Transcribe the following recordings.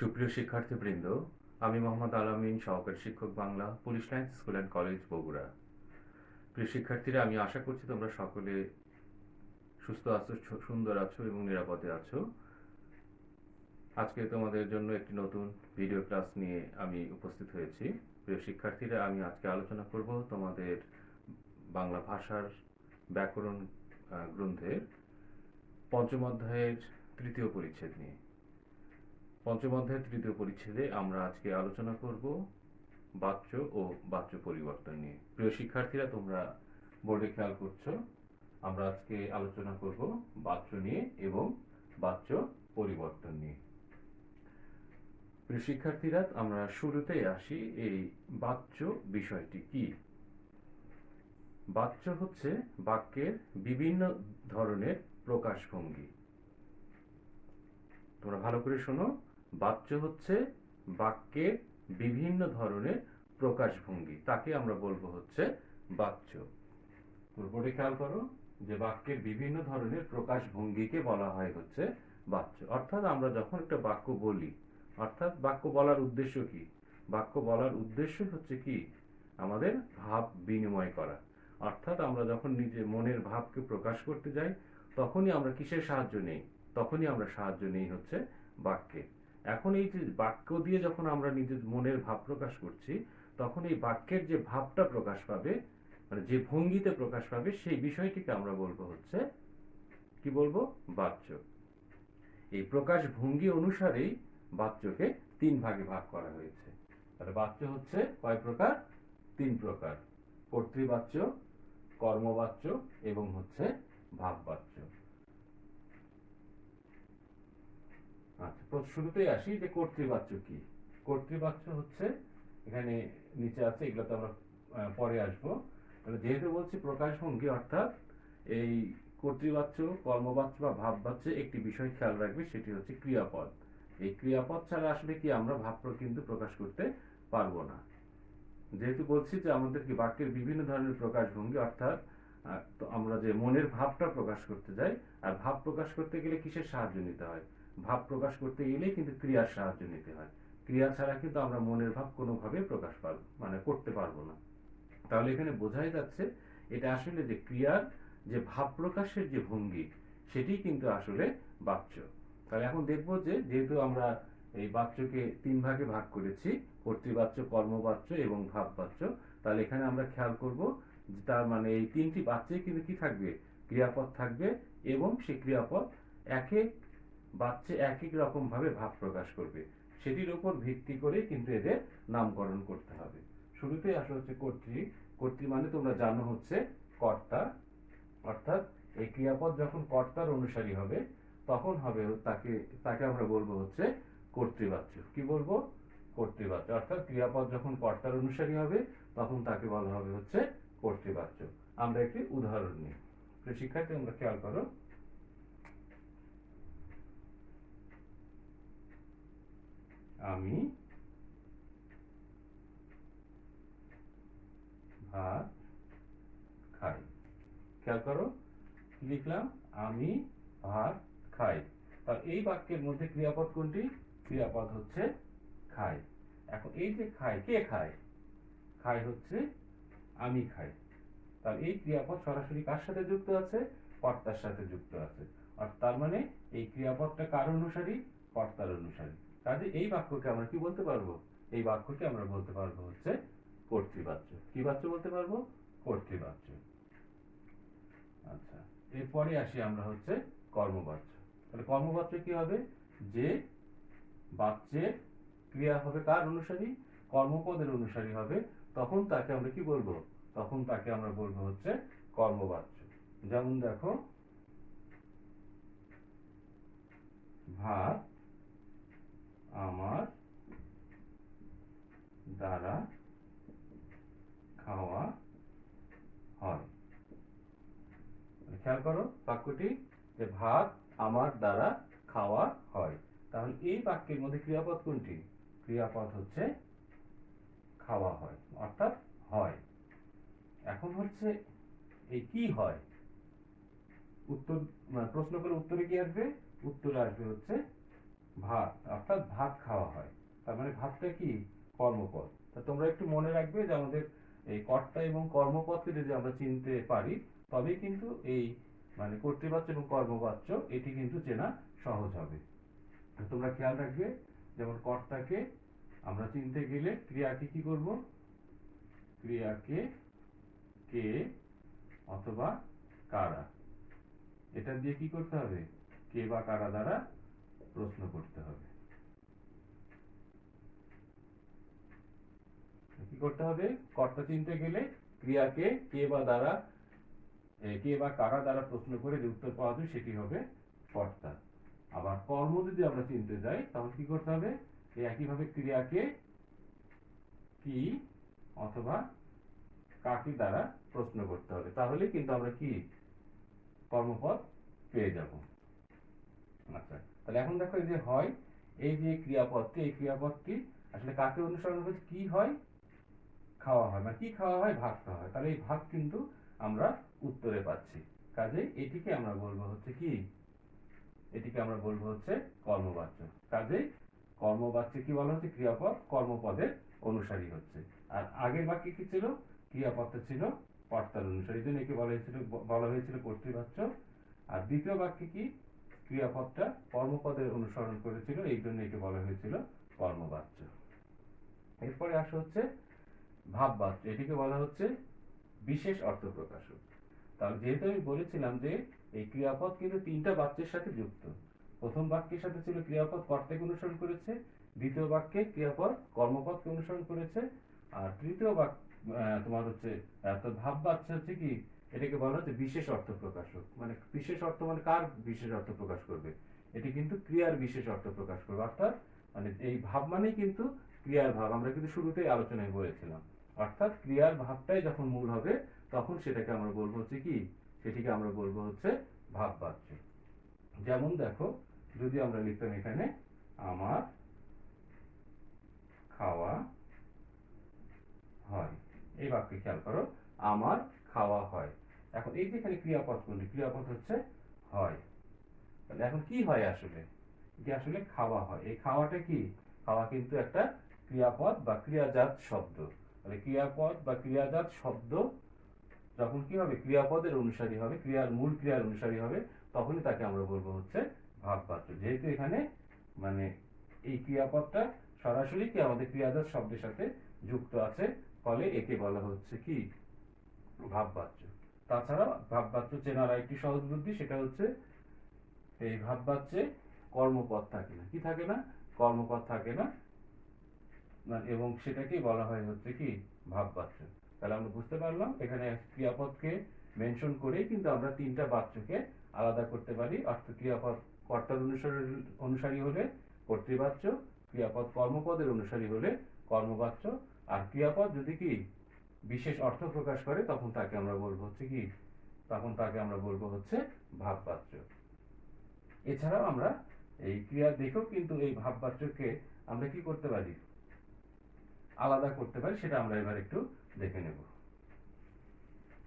সুপ্রিয় শিক্ষার্থীবৃন্দ, আমি মোহাম্মদ আলামিন, সহকারী শিক্ষক Bangla, police lines school and college, Bogura. প্রিয় শিক্ষার্থীরা, আমি আশা করছি তোমরা সকলে সুস্থ আছো, সুন্দর আছো এবং নিরাপদে আছো। আজকে তোমাদের জন্য একটি নতুন ভিডিও ক্লাস নিয়ে আমি উপস্থিত হয়েছি। প্রিয় শিক্ষার্থীরা, আমি আজকে আলোচনা করব তোমাদের বাংলা ভাষার ব্যাকরণ গ্রন্থের পঞ্চম অধ্যায়ের তৃতীয় পরিচ্ছেদ নিয়ে। পঞ্চম অধ্যায়ের তৃতীয় পরিচ্ছেদে আমরা আজকে আলোচনা করব বাচ্য ও বাচ্য পরিবর্তন নিয়ে। প্রিয় শিক্ষার্থীরা, তোমরা বোর্ডে খেয়াল করছো, আমরা আজকে আলোচনা করব বাচ্য নিয়ে এবং বাচ্য পরিবর্তন নিয়ে। প্রিয় শিক্ষার্থীরা, আমরা শুরুতেই আসি, এই বাচ্য বিষয়টি কি। বাচ্য হচ্ছে বাক্যের বিভিন্ন ধরনের প্রকাশভঙ্গি। তোমরা ভালো করে শোনো, বাচ্য হচ্ছে বাক্যের বিভিন্ন ধরনের প্রকাশভঙ্গি, তাকে আমরা বলবো হচ্ছে বাচ্য। বোর্ডে খেয়াল করো যে বাক্যের বিভিন্ন ধরনের প্রকাশভঙ্গিকে বলা হয় হচ্ছে বাচ্য। অর্থাৎ আমরা যখন একটা বাক্য বলি, অর্থাৎ বাক্য বলার উদ্দেশ্য কি? বাক্য বলার উদ্দেশ্য হচ্ছে কি? আমাদের ভাব বিনিময় করা। অর্থাৎ আমরা যখন নিজের মনের ভাবকে প্রকাশ করতে যাই, তখনই আমরা কিসের সাহায্য নেই? তখনই আমরা সাহায্য নেই হচ্ছে বাক্যে। এখন এই যে বাক্য দিয়ে যখন আমরা নিজের মনের ভাব প্রকাশ করছি, তখন এই বাক্যের যে ভাবটা প্রকাশ পাবে, মানে যে ভঙ্গিতে প্রকাশ পাবে, সেই বিষয়টিকে আমরা বলবো হচ্ছে কি বলবো? বাচ্য। এই প্রকাশ ভঙ্গি অনুসারেই বাচ্যকে তিন ভাগে ভাগ করা হয়েছে। তাহলে বাচ্য হচ্ছে কয় প্রকার? তিন প্রকার: কর্তৃবাচ্য, কর্মবাচ্য এবং হচ্ছে ভাববাচ্য। আচ্ছা, শুরুতেই আসি যে কর্তৃবাচ্য কি। কর্তৃবাচ্য হচ্ছে, এখানে নিচে আছে, এগুলো তো আমরা পরে আসবো। যেহেতু বলছি প্রকাশভঙ্গি, অর্থাৎ এই কর্তৃবাচ্য, কর্মবাচ্য বা ভাববাচ্য একটি বিষয় খেয়াল রাখবে, সেটি হচ্ছে ক্রিয়াপদ। এই ক্রিয়াপদ ছাড়া আসলে কি আমরা ভাব কিন্তু প্রকাশ করতে পারবো না। যেহেতু বলছি যে আমাদের কি বাক্যের বিভিন্ন ধরনের প্রকাশভঙ্গি, অর্থাৎ তো আমরা যে মনের ভাবটা প্রকাশ করতে যাই, আর ভাব প্রকাশ করতে গেলে কিসের সাহায্য নিতে হয়? ভাব প্রকাশ করতে গেলে কিন্তু ক্রিয়ার সাহায্য নিতে হয়। ক্রিয়া ছাড়া কিন্তু আমরা মনের ভাব কোনোভাবে প্রকাশ মানে করতে পারবো না। তাহলে এখানে বোঝাই যাচ্ছে এটা আসলে যে ক্রিয়ার যে ভাব প্রকাশের যে ভঙ্গি, সেটি কিন্তু আসলে বাচ্য। তাহলে এখন দেখবো যে যেহেতু আমরা এই বাচ্যকে তিন ভাগে ভাগ করেছি, কর্তৃবাচ্য, কর্মবাচ্য এবং ভাববাচ্য, তাহলে এখানে আমরা খেয়াল করব যে তার মানে এই তিনটি বাচ্যে কিন্তু কি থাকবে? ক্রিয়াপদ থাকবে, এবং সেই ক্রিয়াপদ এক এক বাচ্চে এক এক রকম ভাবে ভাব প্রকাশ করবে। সেটির উপর ভিত্তি করে কিন্তু এদের নামকরণ করতে হবে। শুরুতে আসা হচ্ছে কর্তৃ। কর্তৃ মানে তোমরা জানো হচ্ছে কর্তা। অর্থাৎ এই ক্রিয়াপদ যখন কর্তার অনুসারী হবে, তখন হবে তাকে তাকে আমরা বলবো হচ্ছে কর্তৃবাচ্য। কি বলবো? কর্তৃবাচ্য। অর্থাৎ ক্রিয়াপদ যখন কর্তার অনুসারী হবে, তখন তাকে বলা হবে হচ্ছে কর্তৃবাচ্য। আমরা একটি উদাহরণ নিই। শিক্ষার্থী, আমরা খেয়াল করো, আমি ভাত খাই। খেয়াল করো, কি লিখলাম? আমি ভাত খাই। তার এই বাক্যের মধ্যে ক্রিয়াপদ কোনটি? ক্রিয়াপদ হচ্ছে খাই। এখন এই যে খাই, কে খায়? খাই হচ্ছে আমি খাই। তার এই ক্রিয়াপদ সরাসরি কার সাথে যুক্ত আছে? কর্তার সাথে যুক্ত আছে। আর তার মানে এই ক্রিয়াপদটা কার অনুসারী? কর্তার অনুসারী। কাজে এই বাক্যকে আমরা কি বলতে পারবো? এই বাক্যকে আমরা বলতে পারবো হচ্ছে কর্তৃবাচ্য। কি বাচ্য বলতে পারবো? কর্তৃবাচ্য। আচ্ছা, এরপরে আসি আমরা হচ্ছে কর্মবাচ্য। তাহলে কর্মবাচ্য কি হবে? যে বাচ্যের ক্রিয়া হবে কার অনুসারী? কর্মপদের অনুসারী হবে, তখন তাকে আমরা কি বলবো? তখন তাকে আমরা বলবো হচ্ছে কর্মবাচ্য। যেমন দেখো, ভাত আমার দ্বারা খাওয়া হয়। খেয়াল করো বাক্যটি, যে ভাত আমার দ্বারা খাওয়া হয়। তাহলে এই বাক্যের মধ্যে ক্রিয়াপদ কোনটি? ক্রিয়াপদ হচ্ছে খাওয়া হয়, অর্থাৎ হয়। এখন হচ্ছে এই কি হয়, উত্তর প্রশ্ন করে উত্তরে কি আসবে? উত্তরে আসবে হচ্ছে ভাত, অর্থাৎ ভাত খাওয়া হয়। তার মানে ভাতটা কি কর্মপদ। তা তোমরা একটু মনে রাখবে যে আমাদের এই কর্তা এবং কর্মপদকে যদি আমরা চিনতে পারি, তবেই কিন্তু এই মানে কর্তৃবাচ্য এবং কর্মবাচ্য এটি কিন্তু চেনা সহজ হবে। তোমরা খেয়াল রাখবে, যেমন কর্তাকে আমরা চিনতে গেলে ক্রিয়াকে কি করব, ক্রিয়াকে কে অথবা কারা, এটা দিয়ে কি করতে হবে, কে বা কারা দ্বারা প্রশ্ন করতে হবে। কি করতে হবে, কর্তা চিনতে গেলে ক্রিয়াকে কে বা দ্বারা কে বা কারা দ্বারা প্রশ্ন করে যে উত্তর পাওয়া যায় সেটি হবে কর্তা। আবার কর্ম যদি আমরা চিনতে যাই তাহলে কি করতে হবে, এই একইভাবে ক্রিয়াকে কি অথবা কাকে দ্বারা প্রশ্ন করতে হবে, তাহলে কিন্তু আমরা কি কর্মপদ পেয়ে যাব। আচ্ছা, তাহলে এখন দেখো এই যে হয়, এই যে ক্রিয়াপদটি, এই ক্রিয়াপদটি আসলে কাকে অনুসরণ করছে, কি হয়, খাওয়া হয়, মানে কি খাওয়া হয়, ভাত খাওয়া হয়। তাহলে এই ভাত কিন্তু আমরা উত্তরে পাচ্ছি, কাজে এটিকে আমরা বলবো হচ্ছে কি, এটিকে আমরা বলবো হচ্ছে কর্মবাচ্য। কাজে কর্মবাচ্য কি বলা হচ্ছে, ক্রিয়াপদ কর্মপদের অনুসারী হচ্ছে। আর আগের বাক্যে কি ছিল, ক্রিয়াপদটা ছিল কর্তার অনুসারী, এই জন্য একে বলা হয়েছিল কর্তৃবাচ্য। আর দ্বিতীয় বাক্যে কি, ক্রিয়াপদটা কর্মপদের অনুসরণ করেছিল, এই জন্য একে বলা হয়েছিল কর্মবাচ্য। এরপরে আসা হচ্ছে ভাববাচ্য, এটিকে বলা হচ্ছে বিশেষ অর্থ প্রকাশক। তাহলে যেহেতু আমি বলেছিলাম যে এই ক্রিয়াপদ কিন্তু তিনটা বাক্যের সাথে যুক্ত। প্রথম বাক্যের সাথে ছিল ক্রিয়াপদ কর্তাকে অনুসরণ করেছে, দ্বিতীয় বাক্যে ক্রিয়াপদ কর্মপদকে অনুসরণ করেছে, আর তৃতীয় বাক্য তোমার হচ্ছে ভাববাচ্য হচ্ছে কি, এটাকে বলা হচ্ছে বিশেষ অর্থ প্রকাশক। মানে বিশেষ অর্থ মানে কার বিশেষ অর্থ প্রকাশ করবে, এটি কিন্তু ক্রিয়ার বিশেষ অর্থ প্রকাশ করবে। অর্থাৎ মানে এই ভাব মানেই কিন্তু ক্রিয়ার ভাব, আমরা কিন্তু শুরুতেই আলোচনায় বলেছিলাম। অর্থাৎ ক্রিয়ার ভাবটাই যখন মূল হবে তখন সেটাকে আমরা বলবো হচ্ছে কি, সেটিকে আমরা বলবো হচ্ছে ভাববাচ্য। যেমন দেখো, যদি আমরা লিখতাম এখানে আমার খাওয়া হয়, এই বাক্যে খেয়াল করো, আমার খাওয়া হয়। এখন এই যে এখানে ক্রিয়াপদ করলি, ক্রিয়াপদ হচ্ছে হয়, তাহলে এখন কি হয় আসলে, এটি আসলে খাওয়া হয়। এই খাওয়াটা কি, খাওয়া কিন্তু একটা ক্রিয়াপদ বা ক্রিয়াজাত শব্দ। তাহলে ক্রিয়াপদ বা ক্রিয়াজাত শব্দ যখন কি হবে, ক্রিয়াপদের অনুসারী হবে, মূল ক্রিয়ার অনুসারী হবে, তখনই তাকে আমরা বলবো হচ্ছে ভাববাচ্য। যেহেতু এখানে মানে এই ক্রিয়াপদটা সরাসরি কি আমাদের ক্রিয়াজাত শব্দের সাথে যুক্ত আছে, ফলে একে বলা হচ্ছে কি ভাববাচ্য। তাছাড়া ভাববাচ্য চেনার আরেকটি সহজ বুদ্ধি, সেটা হচ্ছে এই ভাববাচ্যে কর্মপদ থাকে না, কি থাকে না, কর্মপদ থাকে না, এবং সেটাকেই বলা হয় হচ্ছে কি ভাববাচ্য। তাহলে আমরা বুঝতে পারলাম এখানে ক্রিয়াপদকে মেনশন করেই কিন্তু আমরা তিনটা বাচ্যকে আলাদা করতে পারি। অর্থাৎ ক্রিয়াপদ কর্তার অনুসারী হলে কর্তৃবাচ্য, ক্রিয়াপদ কর্মপদের অনুসারী হলে কর্মবাচ্য, আর ক্রিয়াপদ যদি কি বিশেষ অর্থ প্রকাশ করে তখন তাকে আমরা বলবো হচ্ছে কি, তখন তাকে আমরা বলবো হচ্ছে ভাববাচ্য। এছাড়াও আমরা এই ক্রিয়া দেখেও কিন্তু এই ভাববাচ্যকে আমরা কি করতে পারি, আলাদা করতে পারি, সেটা আমরা এবার একটু দেখে নেব।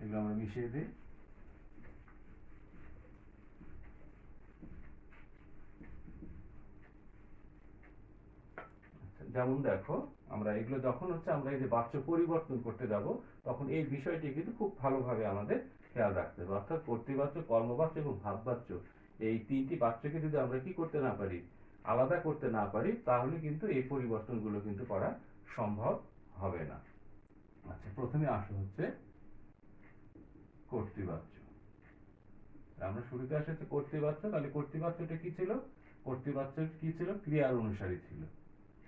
এগুলো আমরা মিশিয়ে দিই। যেমন দেখো, আমরা এগুলো যখন হচ্ছে আমরা এই যে বাচ্য পরিবর্তন করতে যাব, তখন এই বিষয়টি কিন্তু খুব ভালোভাবে আমাদের খেয়াল রাখতে হবে। অর্থাৎ কর্তৃবাচ্য, কর্মবাচ্য এবং ভাববাচ্য, এই তিনটি বাচ্যকে যদি আমরা কি করতে না পারি, আলাদা করতে না পারি, তাহলে কিন্তু এই পরিবর্তনগুলো কিন্তু করা সম্ভব হবে না। আচ্ছা, প্রথমে আসা হচ্ছে কর্তৃবাচ্য। আমরা শুরুতে আসা হচ্ছে কর্তৃবাচ্য। তাহলে কর্তৃবাচ্যটা কি ছিল, কর্তৃবাচ্য কি ছিল, ক্রিয়ার অনুসারী ছিল।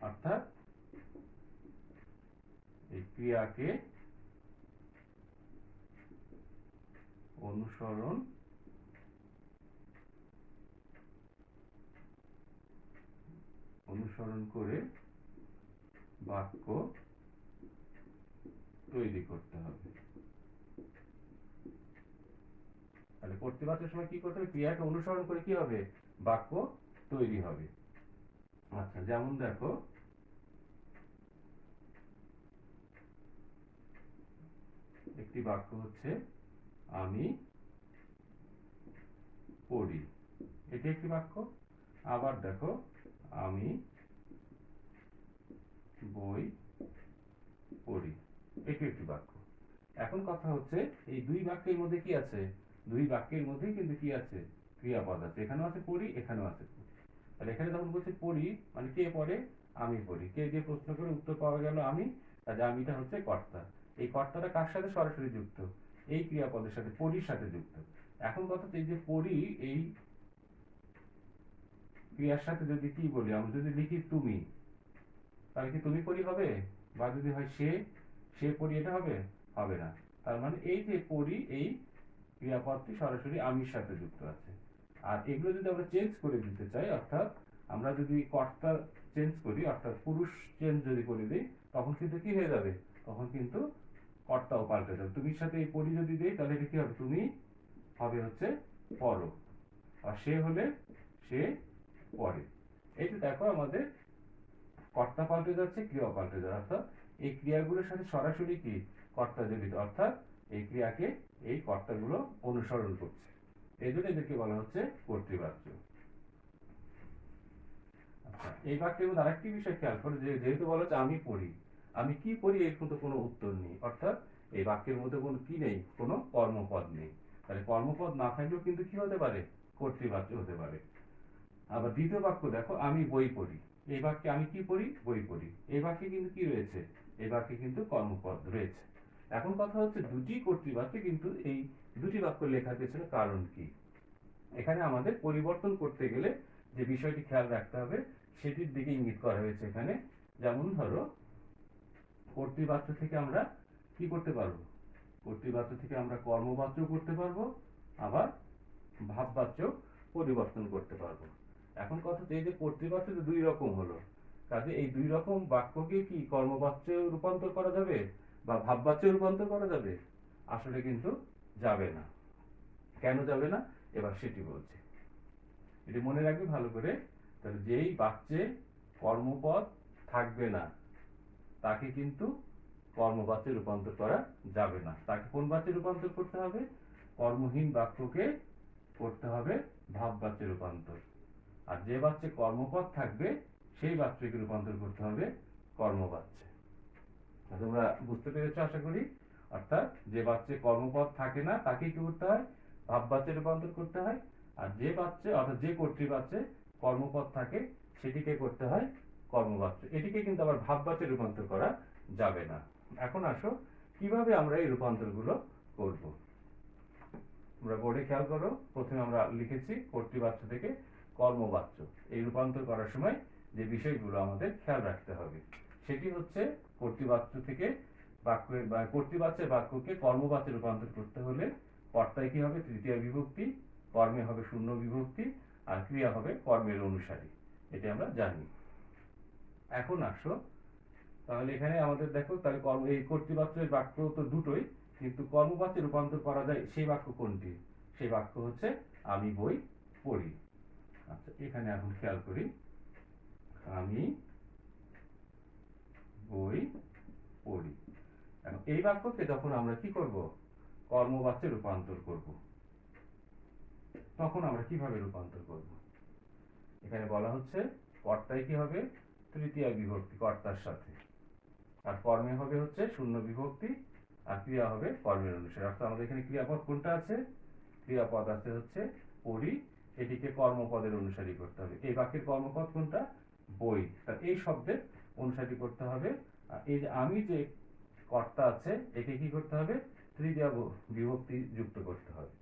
অর্থাৎ এই ক্রিয়াকে অনুসরণ করে বাক্য তৈরি করতে হবে। তাহলে কর্তৃবাচ্যের সময় কি করতে হবে, ক্রিয়াকে অনুসরণ করে কি হবে, বাক্য তৈরি হবে। আচ্ছা, যেমন দেখো, একটি বাক্য হচ্ছে আমি পড়ি, এটি একটি বাক্য। আবার দেখো, আমি বই পড়ি, এটি একটি বাক্য। এখন কথা হচ্ছে এই দুই বাক্যের মধ্যে কি আছে, দুই বাক্যের মধ্যেই কিন্তু কি আছে, ক্রিয়াপদ আছে। এখানেও আছে পড়ি, এখানেও আছে পড়ি। তাহলে এখানে যখন বলছে পড়ি মানে কে পড়ে, আমি পড়ি। কে দিয়ে প্রশ্ন করে উত্তর পাওয়া গেল আমি, কাজে আমিটা হচ্ছে কর্তা। এই কর্তাটা কার সাথে সরাসরি যুক্ত, এই ক্রিয়াপদের সাথে, পড়ির সাথে যুক্ত। এখন কথা হচ্ছে এই যে পড়ি, এই ক্রিয়ার সাথে যদি কি বলি, আমি যদি লিখি তুমি, তাহলে কি তুমি পড়ি হবে? বা যদি হয় সে, সে পড়ি, এটা হবে? হবে না। তার মানে এই যে পড়ি, এই ক্রিয়াপদটি সরাসরি আমির সাথে যুক্ত আছে। আর এগুলো যদি আমরা চেঞ্জ করে দিতে চাই, অর্থাৎ আমরা যদি কর্তা চেঞ্জ করি, অর্থাৎ পুরুষ চেঞ্জ যদি করে দিই, তখন কিন্তু কি হয়ে যাবে, তখন কিন্তু কর্তাও পাল্টে যাবে। তুমির সাথে এই পড়ি যদি দিই, তাহলে এটা কি হবে, তুমি হবে হচ্ছে পড়ো, আর সে হলে সে পড়ে। এই যে দেখো আমাদের কর্তা পাল্টে যাচ্ছে, ক্রিয়া পাল্টে যাচ্ছে, অর্থাৎ এই ক্রিয়াগুলোর সাথে সরাসরি কি কর্তা জড়িত, অর্থাৎ এই ক্রিয়াকে এই কর্তাগুলো অনুসরণ করছে। এই জন্য এদেরকে বলা হচ্ছে কর্তৃবাচ্য। আচ্ছা, এই বাক্যের মধ্যে আরেকটি বিষয় খেয়াল করো, যে যেহেতু বলা হচ্ছে আমি পড়ি, আমি কি পড়ি এর কিন্তু কোনো উত্তর নেই, অর্থাৎ এই বাক্যের মধ্যে কোনো কি নেই, কোনো কর্মপদ নেই। তাহলে কর্মপদ না থাকলেও কিন্তু কি হতে পারে, কর্তৃবাচ্য হতে পারে। আবার দ্বিতীয় বাক্য দেখো, আমি বই পড়ি, এই বাক্যে আমি কি পড়ি, বই পড়ি। এই বাক্যে কিন্তু কি রয়েছে, এই বাক্যে কিন্তু কর্মপদ রয়েছে। এখন কথা হচ্ছে দুটি কর্তৃবাচ্য, কিন্তু এই দুটি বাক্য লেখার পেছনে কারণ কি? এখানে আমাদের পরিবর্তন করতে গেলে যে বিষয়টি খেয়াল রাখতে হবে, সেটির দিকে ইঙ্গিত করা হয়েছে এখানে। যেমন ধরো, কর্তৃবাচ্য থেকে আমরা কি করতে পারবো, কর্তৃবাচ্য থেকে আমরা কর্মবাচ্য করতে পারবো, আবার ভাববাচ্য পরিবর্তন করতে পারবো। এখন কথা হচ্ছে এই যে কর্তৃবাচ্য দুই রকম হলো, কাজে এই দুই রকম বাক্যকে কি কর্মবাচ্যে রূপান্তর করা যাবে বা ভাববাচ্যে রূপান্তর করা যাবে? আসলে কিন্তু যাবে না। কেন যাবে না, এবার সেটি বলছি, এটি মনে রাখবে ভালো করে। তাহলে যেই বাক্যে কর্মপদ থাকবে না, তাকে কিন্তু কর্মবাচ্যে রূপান্তর করা যাবে না। তাকে কোন বাচ্যে রূপান্তর করতে হবে, কর্মহীন বাক্যকে করতে হবে ভাববাচ্যে রূপান্তর। আর যে বাচ্চে কর্মপদ থাকবে, সেই বাচ্যকে রূপান্তর করতে হবে কর্মবাচ্যে। তোমরা বুঝতে পেরেছো আশা করি। অর্থাৎ যে বাচ্চে কর্মপদ থাকে না, তাকে কি করতে হয়, ভাববাচ্যে রূপান্তর করতে হয়। আর যে বাচ্চে, অর্থাৎ যে কর্তৃবাচ্যে কর্মপদ থাকে, সেটিকে করতে হয় কর্মবাচ্য। এটিকে কিন্তু আবার ভাববাচ্যে রূপান্তর করা যাবে না। এখন আসো কিভাবে আমরা এই রূপান্তরগুলো করব। তোমরা বোর্ডে খেয়াল করো, প্রথমে আমরা লিখেছি কর্তৃবাচ্য থেকে কর্মবাচ্য। এই রূপান্তর করার সময় যে বিষয়গুলো আমাদের খেয়াল রাখতে হবে, সেটি হচ্ছে কর্তৃবাচ্য থেকে বাক্যের বা কর্তৃবাচ্যের বাক্যকে কর্মবাচ্যে রূপান্তর করতে হলে কর্তায় কি হবে, তৃতীয় বিভক্তি, কর্মে হবে শূন্য বিভক্তি, আর ক্রিয়া হবে কর্মের অনুসারী। এটি আমরা জানি। এখন আসো, তাহলে এখানে আমাদের দেখো, তাহলে এই কর্তৃবাচ্যের বাক্য তো দুটোই, কিন্তু কর্মবাচ্যে রূপান্তর করা যায় সেই বাক্য কোনটি, সেই বাক্য হচ্ছে আমি বই পড়ি। আচ্ছা, এখানে এখন খেয়াল করি, আমি বই পড়ি। এখন এই বাক্যকে যখন আমরা কি করব, কর্মবাচ্যে রূপান্তর করব, তখন আমরা কিভাবে রূপান্তর করব? এখানে বলা হচ্ছে কর্তায় কি হবে, তৃতীয় বিভক্তি কর্তার সাথে, আর কর্মে হবে হচ্ছে শূন্য বিভক্তি, আর ক্রিয়া হবে কর্মের অনুসারে। অর্থাৎ আমাদের এখানে ক্রিয়াপদ কোনটা আছে, ক্রিয়াপদ আছে হচ্ছে পড়ি, এটিকে কর্মপদের অনুসারী করতে হবে। এই বাক্যের কর্মপদ কোনটা, বই, তার এই শব্দের অনুসারী করতে হবে। আর এই যে আমি যে কর্তা আছে, একে কি করতে হবে, তৃতীয় বিভক্তি যুক্ত করতে হবে।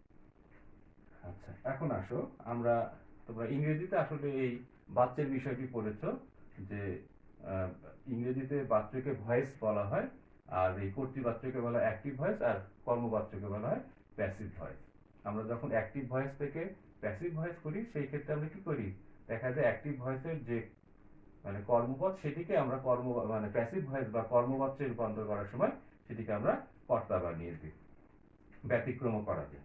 আচ্ছা, এখন আসো আমরা, তোমরা ইংরেজিতে আসলে এই বাচ্চের বিষয়টি পড়েছো, যে ইংরেজিতে বাচ্চকে ভয়েস বলা হয়, আর এই কর্তৃবাচ্যকে বলা হয় অ্যাক্টিভ ভয়েস, আর কর্মবাচ্যকে বলা হয় প্যাসিভ ভয়েস। আমরা যখন অ্যাক্টিভ ভয়েস থেকে প্যাসিভ ভয়েস করি, সেই ক্ষেত্রে আমরা কি করি, দেখা যায় অ্যাক্টিভ ভয়েসের যে মানে কর্মপদ, সেটিকে আমরা মানে প্যাসিভ ভয়েস বা কর্মবাচ্যে রূপান্তর করার সময় সেটিকে আমরা কর্তা বানিয়ে দিই, ব্যতিক্রম করা যায়।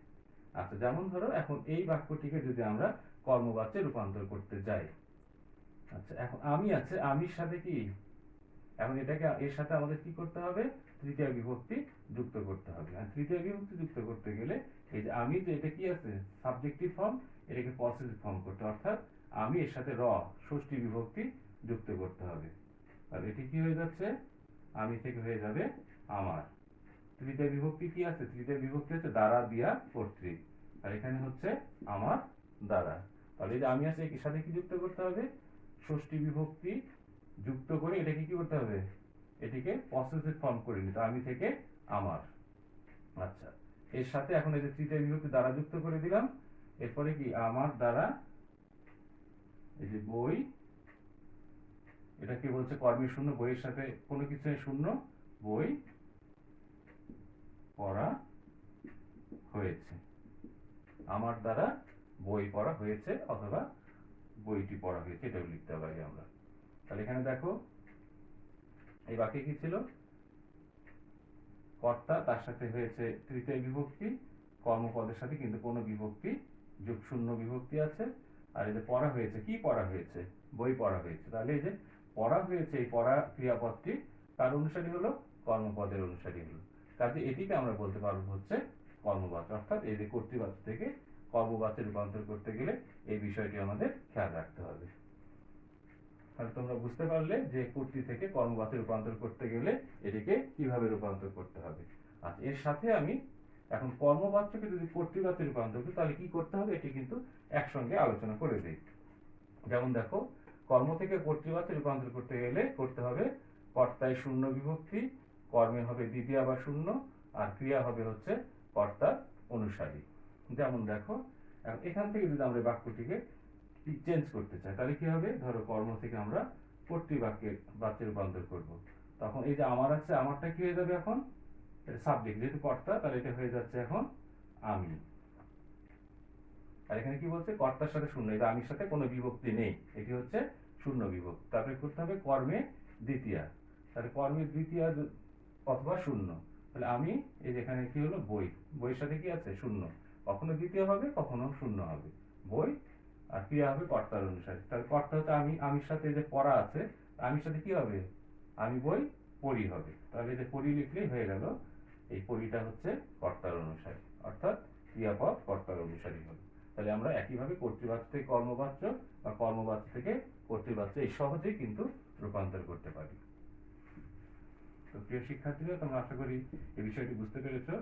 আচ্ছা, যেমন ধরো এখন এই বাক্যটিকে যদি আমরা কর্মবাচ্যে রূপান্তর করতে যাই, আচ্ছা এখন আমি আছে, আমির সাথে কি, এখন এটাকে এর সাথে আমাদের কি করতে হবে, তৃতীয় বিভক্তি যুক্ত করতে হবে। আর তৃতীয় বিভক্তি যুক্ত করতে গেলে এই যে আমি, যে এটা কি আছে সাবজেক্টিভ ফর্ম, এটাকে পসেসিভ ফর্ম করতে, অর্থাৎ আমি এর সাথে ষষ্ঠী বিভক্তি যুক্ত করতে হবে। তাহলে এটি কি হয়ে যাচ্ছে, আমি থেকে হয়ে যাবে আমার। তৃতীয় বিভক্তি কি আছে, তৃতীয় বিভক্তি হচ্ছে দ্বারা দিয়া কর্তৃ, আর এখানে হচ্ছে আমার দ্বারা। তাহলে এই যে আমি আছে এর সাথে কি যুক্ত করতে হবে, ষষ্ঠী বিভক্তি যুক্ত করে এটাকে কি করতে হবে, এটিকে পসেসিভ ফর্ম করে নিতে, আমি থেকে আমার। আচ্ছা, এর সাথে এখন এই যে তৃতীয় বিভক্তি দ্বারা যুক্ত করে দিলাম, এরপরে কি আমার দ্বারা এই যে বই, এটা কি বলছে কর্মের শূন্য, বইয়ের সাথে কোনো কিছু শূন্য, বই পড়া হয়েছে, আমার দ্বারা বই পড়া হয়েছে অথবা বইটি পড়া হয়েছে, এটাও লিখতে পারি আমরা। তাহলে এখানে দেখো এই বাক্যে কি ছিল, কর্তা, তার সাথে হয়েছে তৃতীয় বিভক্তি, কর্মপদের সাথে কিন্তু কোনো বিভক্তি যোগ শূন্য বিভক্তি আছে, আর এই যে পড়া হয়েছে, কি পড়া হয়েছে, বই পড়া হয়েছে। তাহলে এই যে পড়া হয়েছে, এই পড়া ক্রিয়াপদটি কার অনুসারী হলো, কর্মপদের অনুসারী হলো। কাজে এটিকে আমরা বলতে পারবো হচ্ছে কর্মবাচ্য, অর্থাৎ এই যে কর্তৃবাচ্য থেকে কর্মবাচ্যে রূপান্তর করতে গেলে এই বিষয়টি আমাদের খেয়াল রাখতে হবে। তাহলে তোমরা বুঝতে পারলে যে কর্তৃ থেকে কর্মবাচ্যে রূপান্তর করতে গেলে এটিকে কিভাবে রূপান্তর করতে হবে। আচ্ছা, এর সাথে আমি এখন কর্মবাচ্যকে যদি কর্তৃবাচ্যে রূপান্তর করি তাহলে কি করতে হবে, এটি কিন্তু একসঙ্গে আলোচনা করে দিই। যেমন দেখো, কর্ম থেকে কর্তৃবাচ্যে রূপান্তর করতে গেলে করতে হবে কর্তায় শূন্য বিভক্তি, কর্মে হবে দ্বিতীয় বা শূন্য, আর ক্রিয়া হবে হচ্ছে কর্তার অনুসারী। যেমন দেখো, এখান থেকে যদি আমরা বাক্যটিকে চেঞ্জ করতে চাই তাহলে কি হবে, ধরো কর্ম থেকে আমরা কর্তৃবাক্যে বাচ্যে রূপান্তর করব, তখন এই যে আমার আছে, আমারটা কি হয়ে যাবে এখন, এটা সাবজেক্ট যেহেতু কর্তা, তাহলে এটা হয়ে যাচ্ছে এখন আমি। আর এখানে কি বলছে, কর্তার সাথে শূন্য, এটা আমির সাথে কোনো বিভক্তি নেই, এটি হচ্ছে শূন্য বিভক্তি। তারপরে করতে হবে কর্মে দ্বিতীয়া, তাহলে কর্মে দ্বিতীয়া অথবা শূন্য, তাহলে আমি এই যেখানে কি হলো বই, বইয়ের সাথে কি আছে শূন্য, কখনো দ্বিতীয় হবে কখনো শূন্য হবে, বই, আর ক্রিয়া হবে কর্তার অনুসারে। তাহলে কর্তা হচ্ছে আমি, আমির সাথে যে পড়া আছে, আমির সাথে কি হবে, আমি বই পড়ি হবে, তাহলে যে পড়ি লিখলেই হয়ে গেল, এই পড়িটা হচ্ছে কর্তার অনুসারী, অর্থাৎ ক্রিয়াপদ কর্তার অনুসারী হবে। তাহলে আমরা একইভাবে কর্তৃবাচ্য থেকে কর্মবাচ্য বা কর্মবাচ্য থেকে কর্তৃবাচ্য এই সহজেই কিন্তু রূপান্তর করতে পারি। তো প্রিয় শিক্ষার্থীরা, তোমরা আশা করি এই বিষয়টি বুঝতে পেরেছো।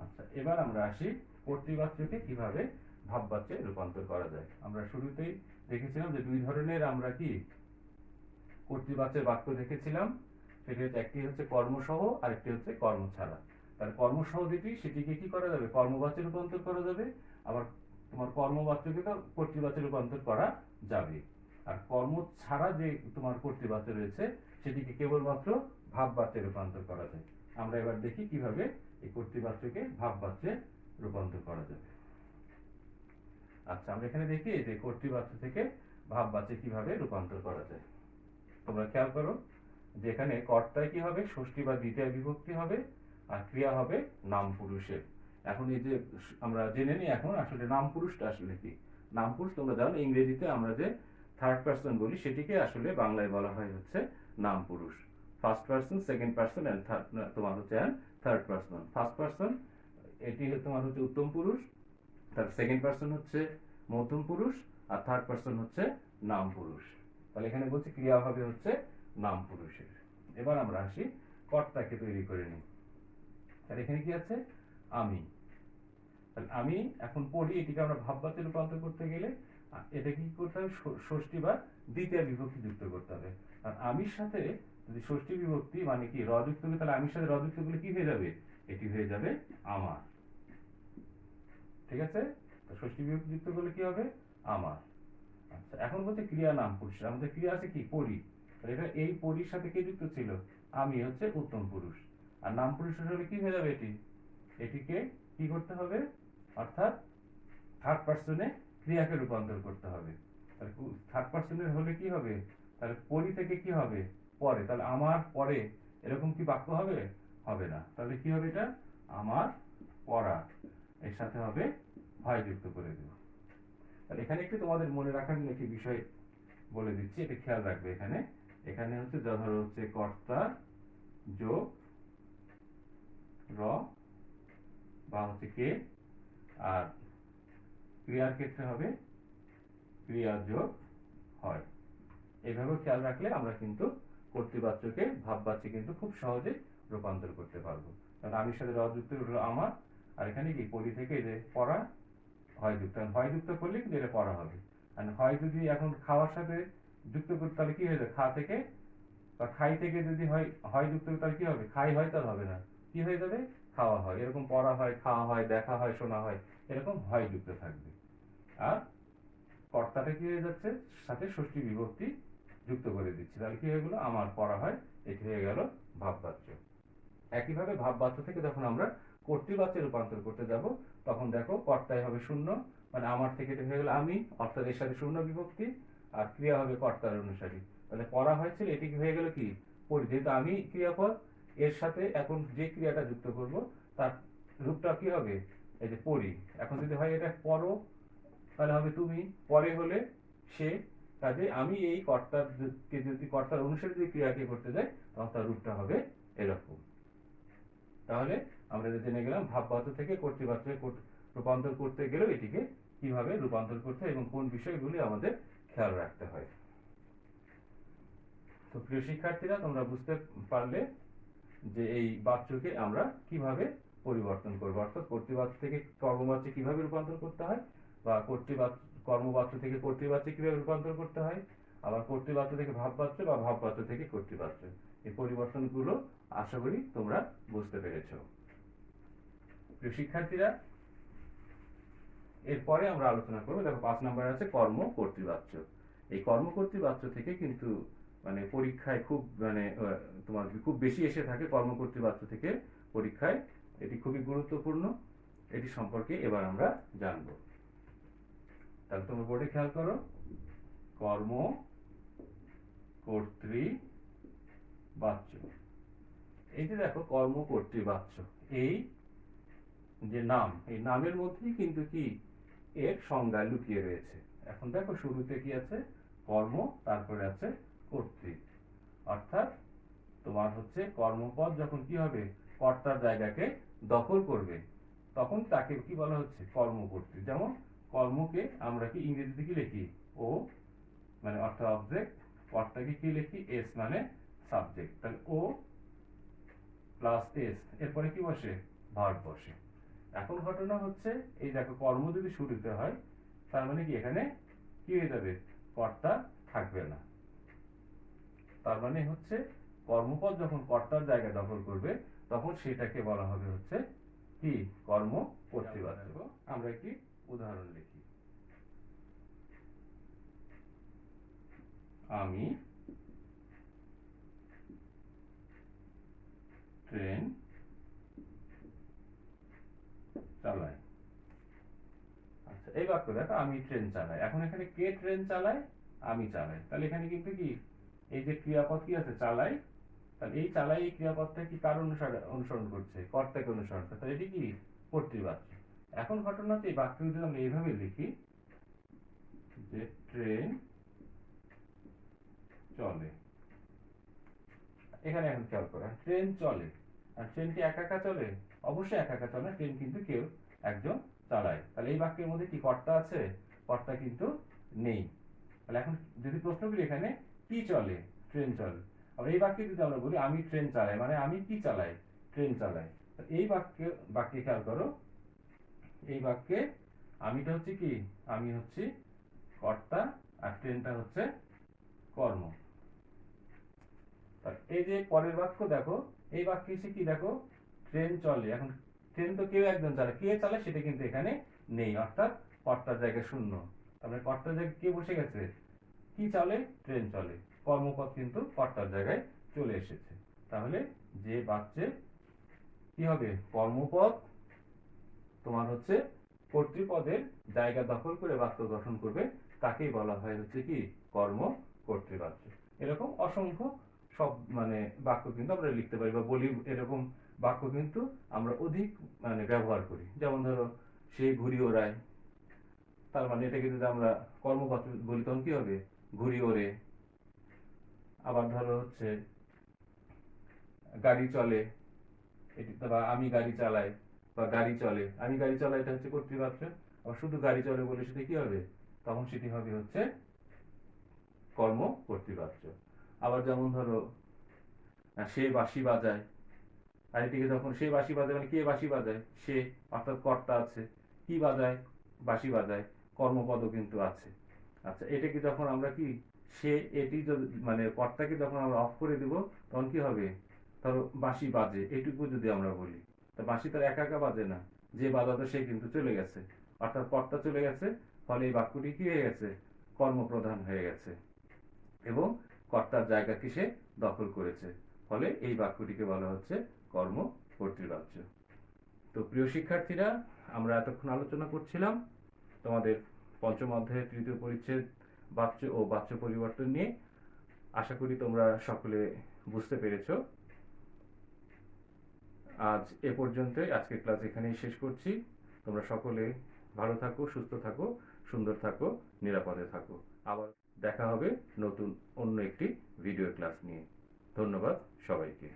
আচ্ছা, এবার আমরা আসি কর্তৃবাচ্যকে কিভাবে ভাববাচ্যে রূপান্তর করা যায়। আমরা শুরুতেই দেখেছিলাম যে দুই ধরনের আমরা কি কর্তৃবাচ্যের বাক্য দেখেছিলাম, সেটি হচ্ছে একটি হচ্ছে কর্মসহ আর একটি হচ্ছে কর্ম ছাড়া। তাহলে কর্মসহ যেটি, সেটিকে কি করা যাবে, কর্মবাচ্যে রূপান্তর করা যাবে, আবার তোমার কর্মবাচ্যকে তো কর্তৃবাচ্যে রূপান্তর করা যাবে। আর কর্ম ছাড়া যে তোমার কর্তৃবাচ্য রয়েছে সেটিকে কেবলমাত্র ভাববাচ্যে রূপান্তর করা যায়। আমরা এবার দেখি কিভাবে এই কর্তৃবাচ্যকে ভাববাচ্যে রূপান্তর করা যাবে। আচ্ছা, আমরা এখানে দেখি যে কর্তৃবাচ্য থেকে ভাববাচ্যে কিভাবে রূপান্তর করা যায়। তোমরা খেয়াল করো যে এখানে কর্তায় কি হবে, ষষ্ঠী বা দ্বিতীয় বিভক্তি হবে, আর ক্রিয়া হবে নাম পুরুষের। এখন এই যে আমরা জেনে নিই এখন আসলে নাম পুরুষটা আসলে কি। নাম পুরুষ তোমরা জানো, ইংরেজিতে আমরা যে থার্ড পারসন বলি সেটিকে আসলে বাংলায় বলা হয় হচ্ছে নাম পুরুষ। First person, second person and তোমার হচ্ছে থার্ড পারসন। ফার্স্ট পারসন এটি তোমার হচ্ছে উত্তম পুরুষ, তার সেকেন্ড পারসন হচ্ছে মধ্যম পুরুষ, আর থার্ড পারসন হচ্ছে নাম পুরুষ। তাহলে এখানে বলছে ক্রিয়া হবে হচ্ছে নাম পুরুষের। এবার আমরা আসি কর্তাকে তৈরি করে নিই। তাহলে এখানে কি আছে, আমি। তাহলে আমি এখন পড়ি, এটিকে আমরা ভাববাচ্যে রূপান্তর করতে গেলে এটা কি করতে হবে, ষষ্ঠী বা দ্বিতীয় বিভক্তি যুক্ত করতে হবে। আর আমির সাথে যদি ষষ্ঠী বিভক্তি মানে কি র যুক্ত হবে, তাহলে আমির সাথে র যুক্ত করলে কি হয়ে যাবে, এটি হয়ে যাবে আমার। ঠিক আছে, ষষ্ঠী বিভক্তি যুক্ত করলে কি হবে, আমার। আচ্ছা, এখন বলছে ক্রিয়া নাম পুরুষের, আমাদের ক্রিয়া আছে কি পরি, এটা এই পরির সাথে কে যুক্ত ছিল, আমি হচ্ছে উত্তম পুরুষ। আর নাম পুরুষের হলে কি হয়ে যাবে, এটিকে কি করতে হবে, অর্থাৎ থার্ড পারসনে ক্রিয়াকে রূপান্তর করতে হবে। তাহলে থার্ড পারসনের হলে কি হবে, তাহলে পরি থেকে কি হবে পরে, তাহলে আমার পরে এরকম কি বাক্য হবে, হবে না। তাহলে কি হবে, এটা আমার পড়া, এর সাথে হবে হয় যুক্ত করে দেব। তাহলে এখানে একটু তোমাদের মনে রাখার জন্য একটি বিষয় বলে দিচ্ছি, এটা খেয়াল রাখবে। এখানে এখানে হচ্ছে ধরো হচ্ছে কর্তা যোগ র বা হচ্ছে কে, আর ক্রিয়ার ক্ষেত্রে হবে ক্রিয়া যোগ হয়। এইভাবে খেয়াল রাখলে আমরা কিন্তু কর্তৃবাচ্যকে ভাববাচ্যে কিন্তু খুব সহজে রূপান্তর করতে পারবো। কারণ আমির সাথে র যুক্ত হলো আমার, আর এখানে কি পড়ি থেকে যে পড়া হয় যুক্ত, হয় যুক্ত করলে কিন্তু এটা পড়া হবে। আর হয় যদি এখন খাওয়ার সাথে যুক্ত করতে তাহলে কি হয়ে যাবে, খা থেকে বা খাই থেকে যদি হয় হয় যুক্ত করি তাহলে কি হবে, খাই হয় তাহলে হবে না, কি হয়ে যাবে, খাওয়া হয়। এরকম পড়া হয়, খাওয়া হয়, দেখা হয়, শোনা হয়, এরকম হয় যুক্ত থাকবে। আর কর্তাটা কি হয়ে যাচ্ছে, সাথে ষষ্ঠী বিভক্তি যুক্ত করে দিচ্ছি, তাহলে কি হয়ে গেল, আমার পড়া হয়, এটি হয়ে গেল ভাববাচ্য। একইভাবে ভাববাচ্য থেকে যখন আমরা কর্তৃবাচ্যে রূপান্তর করতে যাব, তখন দেখো কর্তায় হবে শূন্য, মানে আমার থেকে এটা হয়ে গেল আমি, অর্থাৎ এর সাথে শূন্য বিভক্তি, আর ক্রিয়া হবে কর্তার অনুসারী। তাহলে পড়া হয়েছিল, এটি হয়ে গেল কি পড়ি, যেহেতু আমি ক্রিয়াপদ, এর সাথে এখন যে ক্রিয়াটা যুক্ত করব তার রূপটা কি হবে, এই যে পড়ি। এখন যদি হয় এটা পড়ো তাহলে হবে তুমি, পরে হলে সে, কাজে আমি এই কর্তাকে যদি কর্তার অনুসারে যদি ক্রিয়াকে করতে যাই তখন তার রূপটা হবে এরকম। তাহলে আমরা জেনে গেলাম ভাববাচ্য থেকে কর্তৃবাচ্যে রূপান্তর করতে গেলেও এটিকে কিভাবে রূপান্তর করতে হয় এবং কোন বিষয়গুলি আমাদের খেয়াল রাখতে হয়। তো প্রিয় শিক্ষার্থীরা, তোমরা বুঝতে পারলে যে এই বাচ্যকে আমরা কিভাবে পরিবর্তন করবো, অর্থাৎ কর্তৃবাচ্য থেকে কর্মবাচ্যে কিভাবে রূপান্তর করতে হয়, বা কর্মবাচ্য থেকে কর্তৃবাচ্যে কিভাবে রূপান্তর করতে হয়, আবার কর্তৃবাচ্য থেকে ভাববাচ্য বা ভাববাচ্য থেকে কর্তৃবাচ্য, এই পরিবর্তনগুলো আশা করি তোমরা বুঝতে পেরেছো। প্রিয় শিক্ষার্থীরা, এরপরে আমরা আলোচনা করবো, দেখো 5 নম্বরে আছে কর্ম কর্তৃবাচ্য। এই কর্ম কর্তৃবাচ্য থেকে কিন্তু মানে পরীক্ষায় খুব মানে তোমার খুব বেশি এসে থাকে কর্ম কর্তৃবাচ্য থেকে পরীক্ষায়, এটি খুবই গুরুত্বপূর্ণ। এটি সম্পর্কে এবার আমরা জানব। তাহলে তোমরা বোর্ডে খেয়াল করো, কর্ম কর্তৃবাচ্য। এই যে দেখো কর্ম কর্তৃবাচ্য, এই যে নাম, এই নামের মধ্যেই কিন্তু কি এর সংজ্ঞা লুকিয়ে রয়েছে। এখন দেখো শুরুতে কি আছে, কর্ম, তারপরে আছে কর্তৃ, অর্থাৎ তোমার হচ্ছে কর্মপদ যখন কি হবে, কর্তার জায়গাকে দখল করবে, তখন তাকে কি বলা হচ্ছে, কর্মকর্তৃ। যেমন কর্মকে আমরা কি ইংরেজিতে কি লিখি, ও মানে অর্থাৎ অবজেক্ট, কর্তাকে কি লিখি, এস মানে সাবজেক্ট। তাহলে ও প্লাস এস, এরপরে কি বসে, ভার্ব বসে। এখন ঘটনা হচ্ছে, এই দেখো কর্ম যদি শুরুতে হয় তার মানে কি এখানে কি হয়ে যাবে, কর্তা থাকবে না। তার মানে হচ্ছে কর্মপদ যখন কর্তার জায়গা দখল করবে তখন সেটাকে বলা হবে হচ্ছে কি, কর্ম কর্তৃবাচ্য। আমরা একটি উদাহরণ লিখি, আমি ট্রেন চালাই। আচ্ছা, এই বাক্য দেখো, আমি ট্রেন চালাই। এখন এখানে কে ট্রেন চালায়, আমি চালাই। তাহলে এখানে কিন্তু কি এই যে ক্রিয়াপদ কি আছে, চালাই, তাহলে এই চালাই এই ক্রিয়াপদটা কি কার অনুসরণ করছে, কর্তাকে অনুসরণ করছে, তাহলে এটি কি কর্তৃবাচ্য। এখন ঘটনা হচ্ছে এই বাক্য যদি আমরা এইভাবে লিখি যে ট্রেন চলে, এখানে এখন খেয়াল করো, ট্রেন চলে, আর ট্রেন কি একা একা চলে, অবশ্যই একা একা চলে না, ট্রেন কিন্তু কেউ একজন চালায়। তাহলে এই বাক্যের মধ্যে কি কর্তা আছে, কর্তা কিন্তু নেই। তাহলে এখন যদি প্রশ্ন করি এখানে কি চলে, ট্রেন চলে। আবার এই বাক্যে যদি আমরা বলি আমি ট্রেন চালাই, মানে আমি কি চালাই, ট্রেন চালাই। এই বাক্যে খেয়াল করো, এই বাক্যে আমিটা হচ্ছে কি, আমি হচ্ছি কর্তা, আর ট্রেনটা হচ্ছে কর্ম। এই যে পরের বাক্য দেখো, এই বাক্যে এসে কি দেখো, ট্রেন চলে। এখন ট্রেন তো কেউ একজন চালায়, কে চালায় সেটা কিন্তু এখানে নেই, অর্থাৎ কর্তার জায়গা শূন্য। তারপরে কর্তার জায়গায় কে বসে গেছে, কি চলে, ট্রেন চলে, কর্মপদ কিন্তু কর্তার জায়গায় চলে এসেছে। তাহলে যে বাক্যে কি হবে, কর্মপদ তোমার হচ্ছে কর্তৃপদের জায়গা দখল করে বাক্য গঠন করবে, তাকেই বলা হয় হচ্ছে কি, কর্ম কর্তৃবাচ্য। এরকম অসংখ্য সব মানে বাক্য কিন্তু আমরা লিখতে পারি বা বলি, এরকম বাক্য কিন্তু আমরা অধিক মানে ব্যবহার করি। যেমন ধরো, সে ঘুড়ি ওড়ায়, তার মানে এটাকে যদি আমরা কর্মবাচ্য বলি তখন কি হবে, ঘুড়ি ওড়ে। আবার ধরো হচ্ছে গাড়ি চলে, এটি বা আমি গাড়ি চালাই, বা গাড়ি চলে, আমি গাড়ি চালাই, এটা হচ্ছে কর্তৃবাচ্য। আবার শুধু গাড়ি চলে বলে সেটা কি হবে, তখন সেটি হবে হচ্ছে কর্ম কর্তৃবাচ্য। আবার যেমন ধরো সে বাঁশি বাজায়, আর এটিকে যখন সে বাঁশি বাজায় মানে কে বাঁশি বাজায়? সে, অর্থাৎ কর্তা আছে। কি বাজায়? বাঁশি বাজায়। কর্মপদও কিন্তু আছে। আচ্ছা, এটাকে যখন আমরা কি সে এটি যদি মানে কর্তাকে যখন আমরা অফ করে দিব তখন কি হবে? ধরো বাঁশি বাজে এটুকু যদি আমরা বলি, তা বাঁশি তো একা একা বাজে না, যে বাজাতো সে কিন্তু চলে গেছে, অর্থাৎ কর্তা চলে গেছে, ফলে এই বাক্যটি কি হয়ে গেছে? কর্মপ্রধান হয়ে গেছে এবং কর্তার জায়গাকে সে দখল করেছে, ফলে এই বাক্যটিকে বলা হচ্ছে কর্ম কর্তৃবাচ্য। তো প্রিয় শিক্ষার্থীরা, আমরা এতক্ষণ আলোচনা করছিলাম তোমাদের পঞ্চম অধ্যায়ের তৃতীয় পরিচ্ছেদ বাচ্য ও বাচ্য পরিবর্তন নিয়ে। আশা করি তোমরা সকলে বুঝতে পেরেছো। আজ এ পর্যন্তই, আজকের ক্লাস এখানেই শেষ করছি। তোমরা সকলে ভালো থাকো, সুস্থ থাকো, সুন্দর থাকো, নিরাপদে থাকো। আবার দেখা হবে নতুন অন্য একটি ভিডিও ক্লাস নিয়ে। ধন্যবাদ সবাইকে।